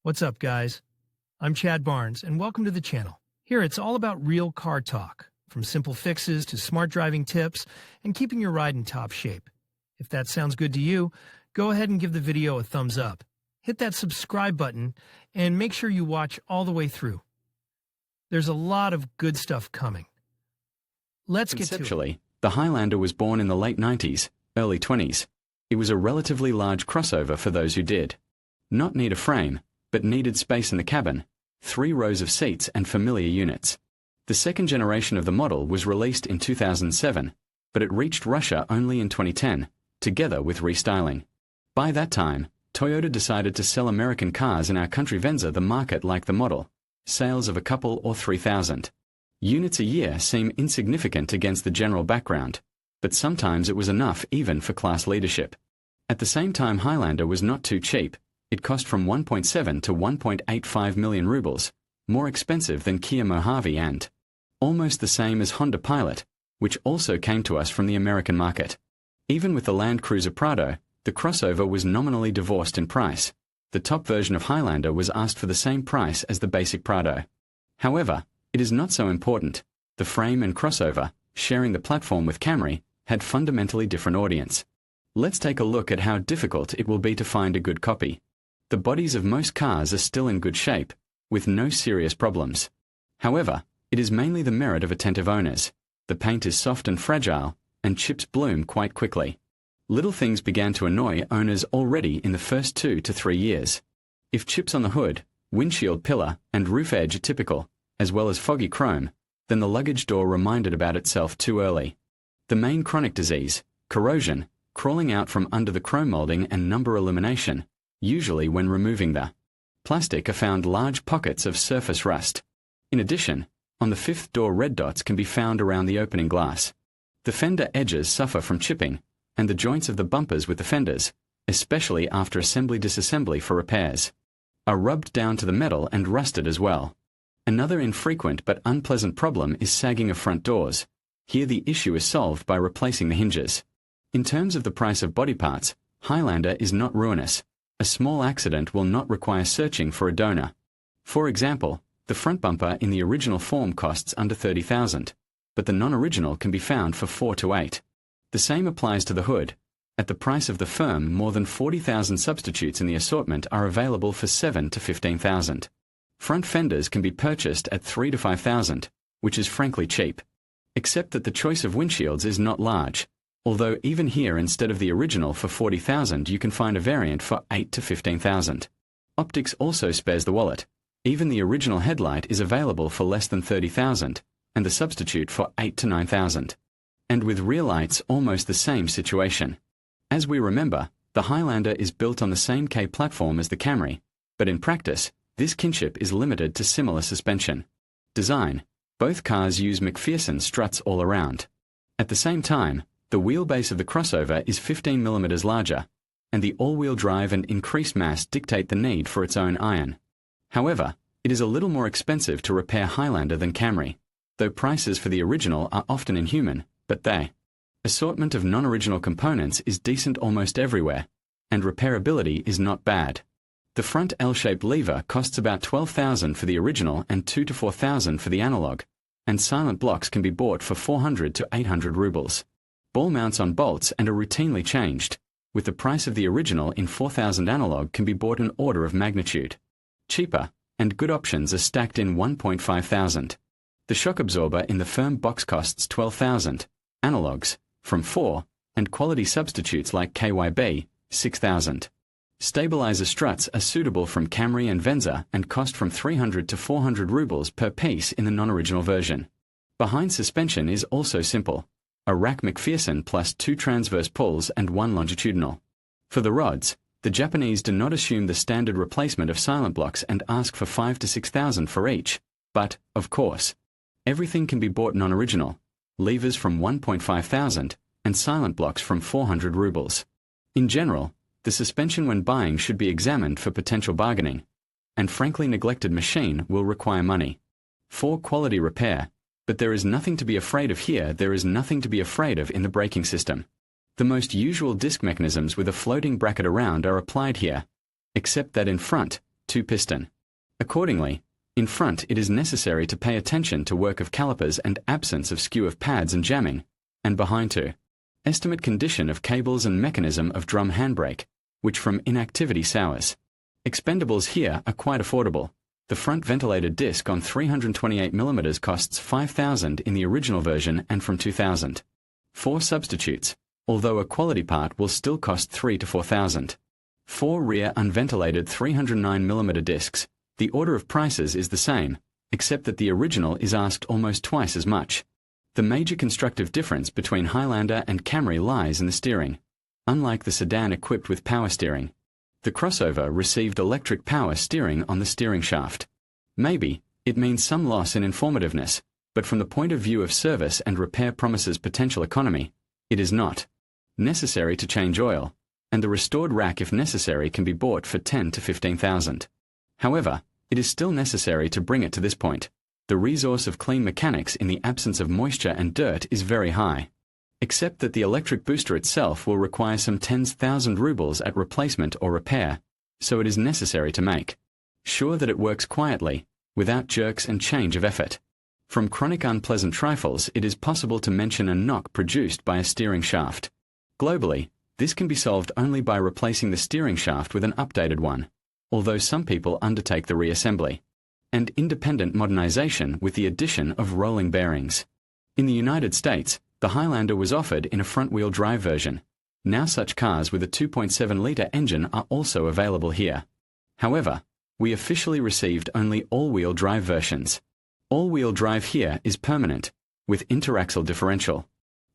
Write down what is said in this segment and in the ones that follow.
What's up, guys? I'm Chad Barnes, and welcome to the channel. Here, it's all about real car talk, from simple fixes to smart driving tips and keeping your ride in top shape. If that sounds good to you, go ahead and give the video a thumbs up. Hit that subscribe button and make sure you watch all the way through. There's a lot of good stuff coming. Let's get to it. Conceptually, the Highlander was born in the late 90s, early 20s. It was a relatively large crossover for those who did not need a frame, but needed space in the cabin, 3 rows of seats and familiar units. The second generation of the model was released in 2007, but it reached Russia only in 2010, together with restyling. By that time, Toyota decided to sell American cars in our country Venza the market like the model, sales of a couple or 3,000 units a year seem insignificant against the general background, but sometimes it was enough even for class leadership. At the same time, Highlander was not too cheap. It cost from 1.7 to 1.85 million rubles, more expensive than Kia Mojave and almost the same as Honda Pilot, which also came to us from the American market. Even with the Land Cruiser Prado, the crossover was nominally divorced in price. The top version of Highlander was asked for the same price as the basic Prado. However, it is not so important. The frame and crossover, sharing the platform with Camry, had fundamentally different audience. Let's take a look at how difficult it will be to find a good copy. The bodies of most cars are still in good shape, with no serious problems. However, it is mainly the merit of attentive owners. The paint is soft and fragile, and chips bloom quite quickly. Little things began to annoy owners already in the first 2 to 3 years. If chips on the hood, windshield pillar, and roof edge are typical, as well as foggy chrome, then the luggage door reminded about itself too early. The main chronic disease, corrosion, crawling out from under the chrome molding and number illumination, usually when removing the plastic are found large pockets of surface rust. In addition, on the 5th door red dots can be found around the opening glass. The fender edges suffer from chipping, and the joints of the bumpers with the fenders, especially after assembly-disassembly for repairs, are rubbed down to the metal and rusted as well. Another infrequent but unpleasant problem is sagging of front doors. Here the issue is solved by replacing the hinges. In terms of the price of body parts, Highlander is not ruinous. A small accident will not require searching for a donor. For example, the front bumper in the original form costs under 30,000, but the non-original can be found for 4 to 8. The same applies to the hood. At the price of the firm, more than 40,000 substitutes in the assortment are available for 7 to 15,000. Front fenders can be purchased at 3 to 5,000, which is frankly cheap. Except that the choice of windshields is not large, although even here instead of the original for 40,000 you can find a variant for 8 to 15,000. Optics also spares the wallet. Even the original headlight is available for less than 30,000, and the substitute for 8 to 9,000. And with rear lights almost the same situation. As we remember, the Highlander is built on the same K platform as the Camry, but in practice, this kinship is limited to similar suspension. Design: both cars use McPherson struts all around. At the same time, the wheelbase of the crossover is 15 mm larger, and the all-wheel drive and increased mass dictate the need for its own iron. However, it is a little more expensive to repair Highlander than Camry, though prices for the original are often inhuman, but the assortment of non-original components is decent almost everywhere, and repairability is not bad. The front L-shaped lever costs about 12,000 for the original and 2 to 4,000 for the analog, and silent blocks can be bought for 400 to 800 rubles. Ball mounts on bolts and are routinely changed, with the price of the original in 4,000 analog can be bought an order of magnitude cheaper, and good options are stacked in 1,500. The shock absorber in the firm box costs 12,000, analogs, from 4, and quality substitutes like KYB, 6,000. Stabilizer struts are suitable from Camry and Venza and cost from 300 to 400 rubles per piece in the non-original version. Behind suspension is also simple. A rack McPherson plus 2 transverse pulls and 1 longitudinal. For the rods, the Japanese do not assume the standard replacement of silent blocks and ask for 5 to 6,000 for each, but, of course, everything can be bought non-original, levers from 1,500 and silent blocks from 400 rubles. In general, the suspension when buying should be examined for potential bargaining, and frankly neglected machine will require money. For quality repair, but there is nothing to be afraid of here. There is nothing to be afraid of in the braking system. The most usual disc mechanisms with a floating bracket around are applied here, except that in front, 2-piston. Accordingly, in front it is necessary to pay attention to work of calipers and absence of skew of pads and jamming, and behind to estimate condition of cables and mechanism of drum handbrake, which from inactivity sours. Expendables here are quite affordable. The front ventilated disc on 328mm costs $5,000 in the original version and from $2,000. 4 substitutes, although a quality part will still cost $3,000 to $4,000. 4 rear unventilated 309mm discs. The order of prices is the same, except that the original is asked almost twice as much. The major constructive difference between Highlander and Camry lies in the steering. Unlike the sedan equipped with power steering, the crossover received electric power steering on the steering shaft. Maybe it means some loss in informativeness, but from the point of view of service and repair promises potential economy, it is not necessary to change oil, and the restored rack if necessary can be bought for $10,000 to $15,000. However, it is still necessary to bring it to this point. The resource of clean mechanics in the absence of moisture and dirt is very high. Except that the electric booster itself will require some 10,000 rubles at replacement or repair, so it is necessary to make sure that it works quietly, without jerks and change of effort. From chronic unpleasant trifles it is possible to mention a knock produced by a steering shaft. Globally, this can be solved only by replacing the steering shaft with an updated one, although some people undertake the reassembly and independent modernization with the addition of rolling bearings. In the United States, the Highlander was offered in a front-wheel drive version. Now such cars with a 2.7-litre engine are also available here. However, we officially received only all-wheel drive versions. All-wheel drive here is permanent, with interaxle differential.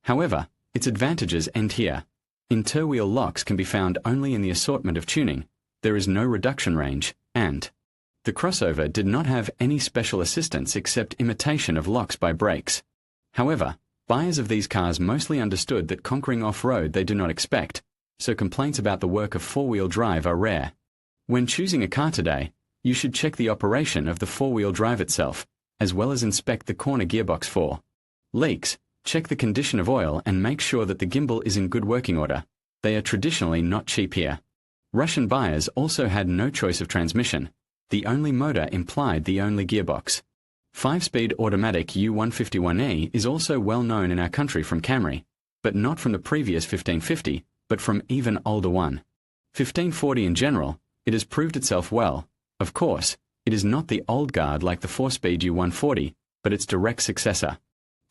However, its advantages end here. Inter-wheel locks can be found only in the assortment of tuning, there is no reduction range, and the crossover did not have any special assistance except imitation of locks by brakes. However, buyers of these cars mostly understood that conquering off-road they do not expect, so complaints about the work of four-wheel drive are rare. When choosing a car today, you should check the operation of the four-wheel drive itself, as well as inspect the corner gearbox for leaks, check the condition of oil and make sure that the gimbal is in good working order. They are traditionally not cheap here. Russian buyers also had no choice of transmission. The only motor implied the only gearbox. 5-speed automatic U151E is also well known in our country from Camry, but not from the previous 1550, but from even older one. 1540 in general, it has proved itself well. Of course, it is not the old guard like the 4-speed U140, but its direct successor.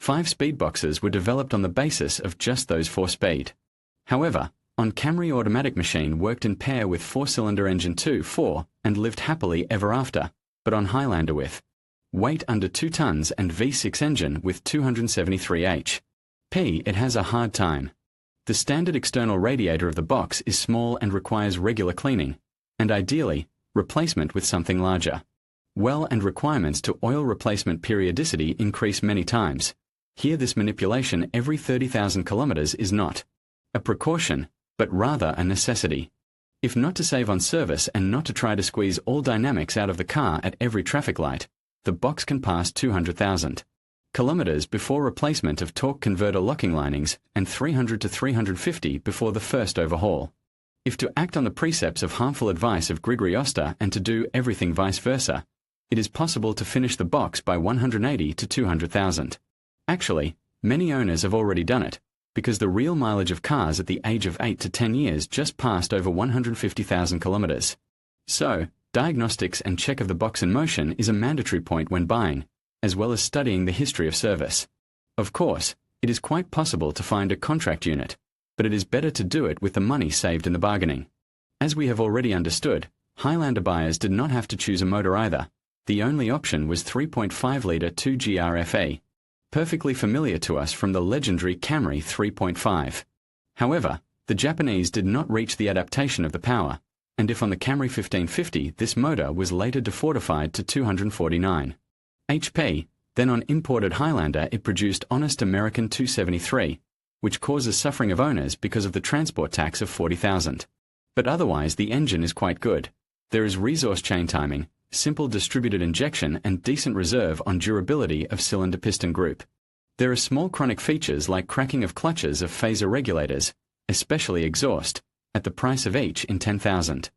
5-speed boxes were developed on the basis of just those 4-speed. However, on Camry automatic machine worked in pair with 4-cylinder engine 2-4 and lived happily ever after, but on Highlander with weight under 2 tons and V6 engine with 273 HP, it has a hard time. The standard external radiator of the box is small and requires regular cleaning, and ideally, replacement with something larger. Well, and requirements to oil replacement periodicity increase many times. Here this manipulation every 30,000 kilometers is not a precaution, but rather a necessity. If not to save on service and not to try to squeeze all dynamics out of the car at every traffic light, the box can pass 200,000 kilometers before replacement of torque converter locking linings and 300 to 350 before the first overhaul. If to act on the precepts of harmful advice of Grigory Oster and to do everything vice versa, it is possible to finish the box by 180 to 200,000. Actually, many owners have already done it, because the real mileage of cars at the age of 8 to 10 years just passed over 150,000 kilometers. So, diagnostics and check of the box in motion is a mandatory point when buying, as well as studying the history of service. Of course, it is quite possible to find a contract unit, but it is better to do it with the money saved in the bargaining. As we have already understood, Highlander buyers did not have to choose a motor either. The only option was 3.5-litre 2GRFA, perfectly familiar to us from the legendary Camry 3.5. However, the Japanese did not reach the adaptation of the power, and if on the Camry 1550 this motor was later defortified to 249 HP, then on imported Highlander it produced honest American 273, which causes suffering of owners because of the transport tax of 40,000. But otherwise the engine is quite good. There is resource chain timing, simple distributed injection and decent reserve on durability of cylinder piston group. There are small chronic features like cracking of clutches of phaser regulators, especially exhaust, at the price of each in 10,000.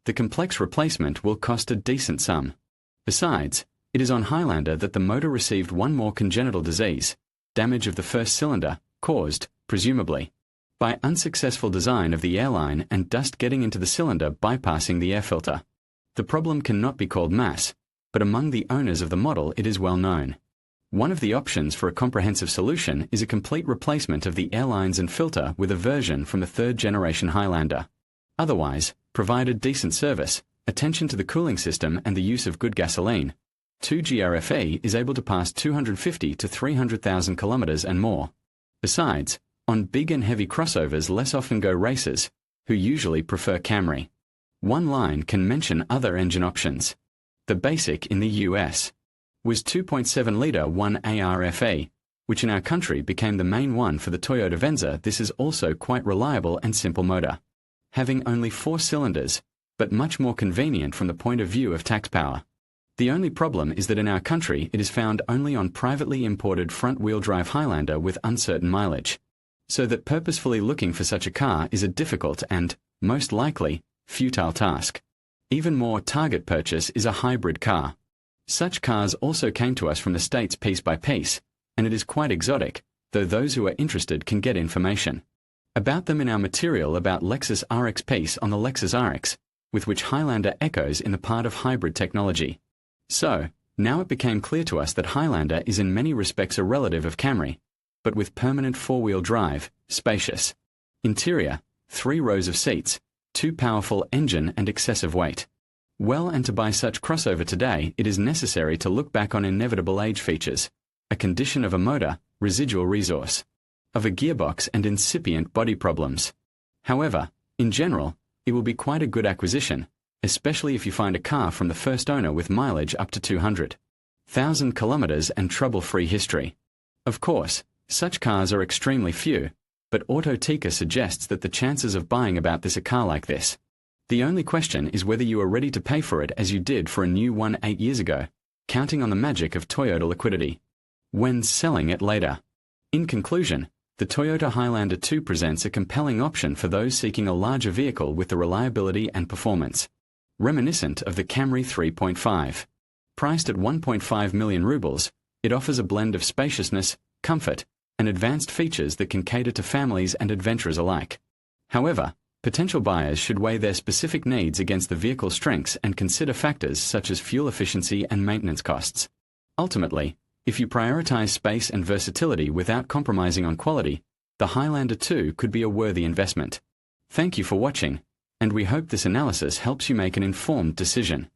the complex replacement will cost a decent sum. Besides, it is on Highlander that the motor received one more congenital disease, damage of the first cylinder, caused, presumably, by unsuccessful design of the airline and dust getting into the cylinder bypassing the air filter. The problem cannot be called mass, but among the owners of the model it is well known. One of the options for a comprehensive solution is a complete replacement of the airlines and filter with a version from the third-generation Highlander. Otherwise, provided decent service, attention to the cooling system and the use of good gasoline, 2GRFE is able to pass 250 to 300,000 kilometers and more. Besides, on big and heavy crossovers less often go racers, who usually prefer Camry. One line can mention other engine options. The basic in the US was 2.7-litre 1ARFE, which in our country became the main one for the Toyota Venza. This is also quite reliable and simple motor, having only 4 cylinders, but much more convenient from the point of view of tax power. The only problem is that in our country it is found only on privately imported front-wheel drive Highlander with uncertain mileage, so that purposefully looking for such a car is a difficult and, most likely, futile task. Even more target purchase is a hybrid car. Such cars also came to us from the States piece by piece, and it is quite exotic, though those who are interested can get information about them in our material about Lexus RX piece on the Lexus RX, with which Highlander echoes in the part of hybrid technology. So, now it became clear to us that Highlander is in many respects a relative of Camry, but with permanent four-wheel drive, spacious interior, 3 rows of seats, 2 powerful engine and excessive weight. Well, and to buy such crossover today, it is necessary to look back on inevitable age features, a condition of a motor, residual resource, of a gearbox and incipient body problems. However, in general, it will be quite a good acquisition, especially if you find a car from the first owner with mileage up to 200,000 kilometers and trouble-free history. Of course, such cars are extremely few, but Autoteca suggests that the chances of buying about this a car like this. The only question is whether you are ready to pay for it as you did for a new one 8 years ago, counting on the magic of Toyota liquidity when selling it later. In conclusion, the Toyota Highlander II presents a compelling option for those seeking a larger vehicle with the reliability and performance reminiscent of the Camry 3.5. Priced at 1.5 million rubles, it offers a blend of spaciousness, comfort, and advanced features that can cater to families and adventurers alike. However, potential buyers should weigh their specific needs against the vehicle's strengths and consider factors such as fuel efficiency and maintenance costs. Ultimately, if you prioritize space and versatility without compromising on quality, the Highlander II could be a worthy investment. Thank you for watching, and we hope this analysis helps you make an informed decision.